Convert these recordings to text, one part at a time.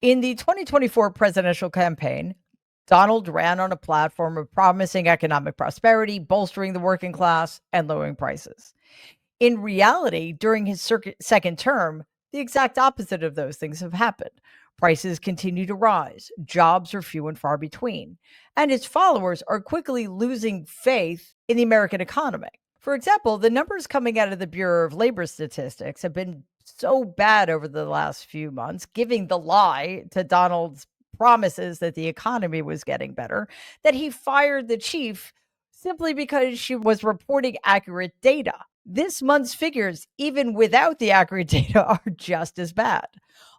In the 2024 presidential campaign, Donald ran on a platform of promising economic prosperity, bolstering the working class, and lowering prices. In reality, during his second term, the exact opposite of those things have happened. Prices continue to rise, jobs are few and far between, and his followers are quickly losing faith in the American economy. For example, the numbers coming out of the Bureau of Labor Statistics have been so bad over the last few months, giving the lie to Donald's promises that the economy was getting better, that he fired the chief simply because she was reporting accurate data. This month's figures, even without the accurate data, are just as bad.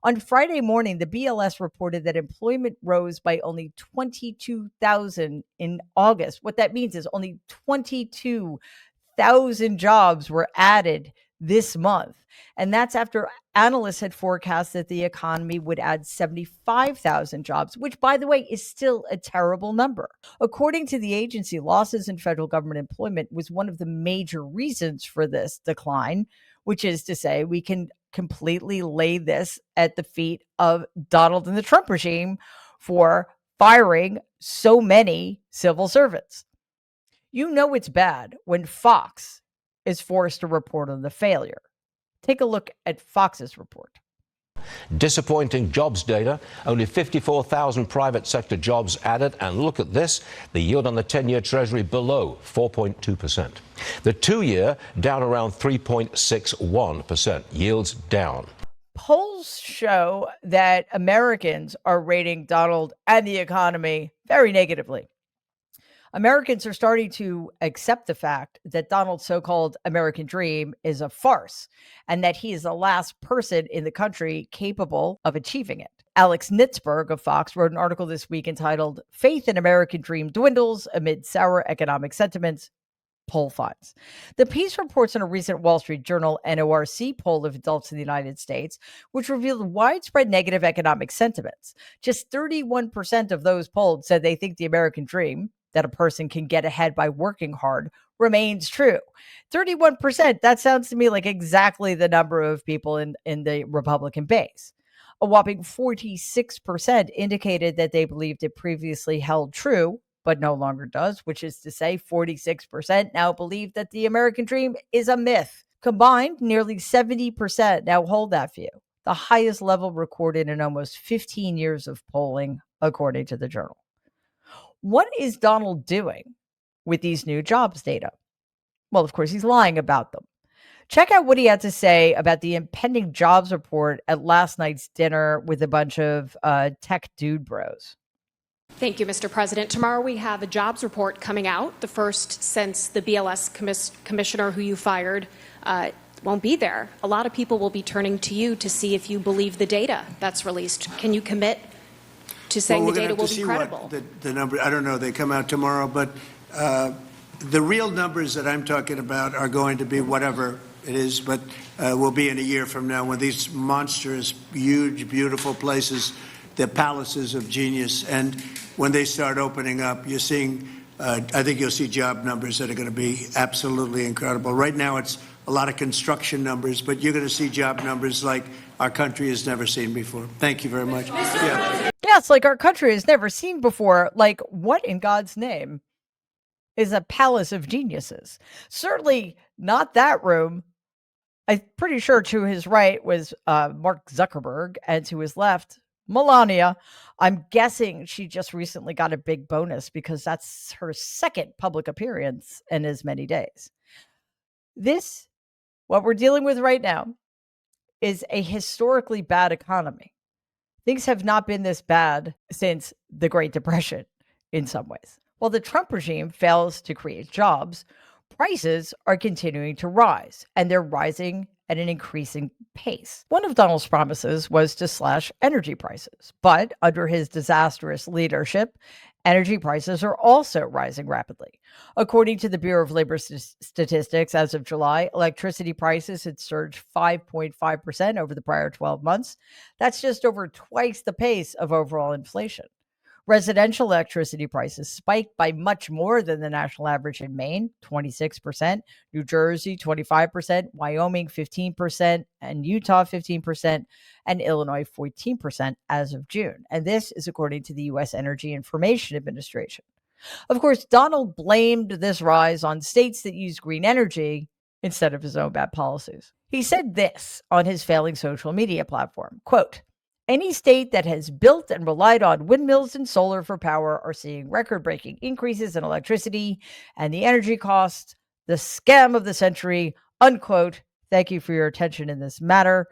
On Friday morning, the BLS reported that employment rose by only 22,000 in August. What that means is only 22,000 jobs were added this month. And that's after analysts had forecast that the economy would add 75,000 jobs, which, by the way, is still a terrible number. According to the agency, losses in federal government employment was one of the major reasons for this decline, which is to say, we can completely lay this at the feet of Donald and the Trump regime for firing so many civil servants. You know it's bad when Fox is forced to report on the failure. Take a look at Fox's report. Disappointing jobs data. Only 54,000 private sector jobs added. And look at this. The yield on the 10-year Treasury below 4.2%. The 2-year down around 3.61%. Yields down. Polls show that Americans are rating Donald and the economy very negatively. Americans are starting to accept the fact that Donald's so-called American dream is a farce and that he is the last person in the country capable of achieving it. Alex Nitzberg of Fox wrote an article this week entitled "Faith in American Dream Dwindles Amid Sour Economic Sentiments." Poll finds. The piece reports on a recent Wall Street Journal NORC poll of adults in the United States, which revealed widespread negative economic sentiments. Just 31% of those polled said they think the American dream, that a person can get ahead by working hard, remains true. 31%, that sounds to me like exactly the number of people in the Republican base. A whopping 46% indicated that they believed it previously held true, but no longer does, which is to say 46% now believe that the American dream is a myth. Combined, nearly 70% now hold that view, the highest level recorded in almost 15 years of polling, according to the Journal. What is Donald doing with these new jobs data? Well, of course, he's lying about them. Check out what he had to say about the impending jobs report at last night's dinner with a bunch of tech dude bros. Thank you, Mr. President. Tomorrow we have a jobs report coming out, the first since the BLS commissioner who you fired won't be there. A lot of people will be turning to you to see if you believe the data that's released. Can you commit to saying the data will be credible? The number, I don't know, they come out tomorrow, but the real numbers that I'm talking about are going to be whatever it is, but will be in a year from now when these monstrous, huge, beautiful places, the palaces of genius, and when they start opening up, you're seeing, I think you'll see job numbers that are going to be absolutely incredible. Right now it's a lot of construction numbers, but you're going to see job numbers like our country has never seen before. Thank you very much. Yeah. Yes, like our country has never seen before. Like, what in God's name is a palace of geniuses? Certainly not that room. I'm pretty sure to his right was Mark Zuckerberg, and to his left, Melania. I'm guessing she just recently got a big bonus because that's her second public appearance in as many days. This, what we're dealing with right now, is a historically bad economy. Things have not been this bad since the Great Depression in some ways. While the Trump regime fails to create jobs, prices are continuing to rise, and they're rising at an increasing pace. One of Donald's promises was to slash energy prices, but under his disastrous leadership, energy prices are also rising rapidly. According to the Bureau of Labor Statistics, as of July, electricity prices had surged 5.5% over the prior 12 months. That's just over twice the pace of overall inflation. Residential electricity prices spiked by much more than the national average in Maine, 26%, New Jersey, 25%, Wyoming, 15%, and Utah, 15%, and Illinois, 14% as of June. And this is according to the U.S. Energy Information Administration. Of course, Donald blamed this rise on states that use green energy instead of his own bad policies. He said this on his failing social media platform, quote, "Any state that has built and relied on windmills and solar for power are seeing record-breaking increases in electricity and the energy costs, the scam of the century," unquote. Thank you for your attention in this matter.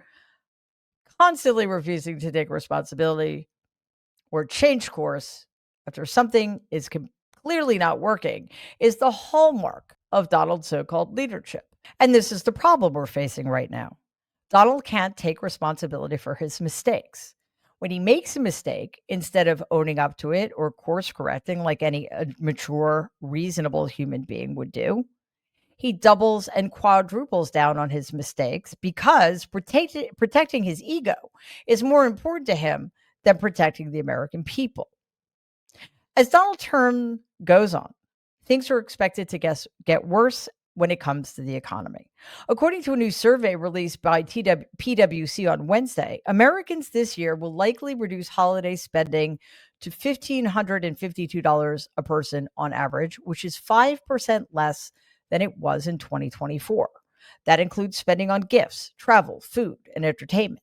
Constantly refusing to take responsibility or change course after something is clearly not working is the hallmark of Donald's so-called leadership. And this is the problem we're facing right now. Donald can't take responsibility for his mistakes. When he makes a mistake, instead of owning up to it or course correcting like any mature, reasonable human being would do, he doubles and quadruples down on his mistakes because protecting his ego is more important to him than protecting the American people. As Donald's term goes on, things are expected to get worse when it comes to the economy. According to a new survey released by PwC on Wednesday, Americans this year will likely reduce holiday spending to $1,552 a person on average, which is 5% less than it was in 2024. That includes spending on gifts, travel, food, and entertainment.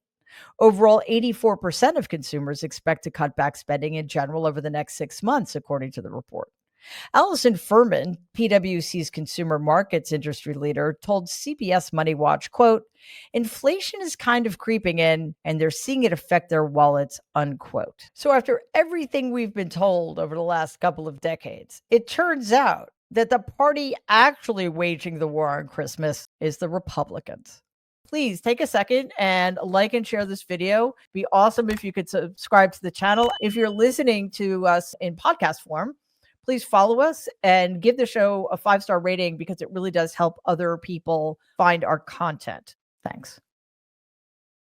Overall, 84% of consumers expect to cut back spending in general over the next 6 months, according to the report. Allison Furman, PwC's consumer markets industry leader, told CBS Money Watch, quote, "Inflation is kind of creeping in and they're seeing it affect their wallets," unquote. So after everything we've been told over the last couple of decades, it turns out that the party actually waging the war on Christmas is the Republicans. Please take a second and like and share this video. It'd be awesome if you could subscribe to the channel. If you're listening to us in podcast form, please follow us and give the show a 5-star rating because it really does help other people find our content. Thanks.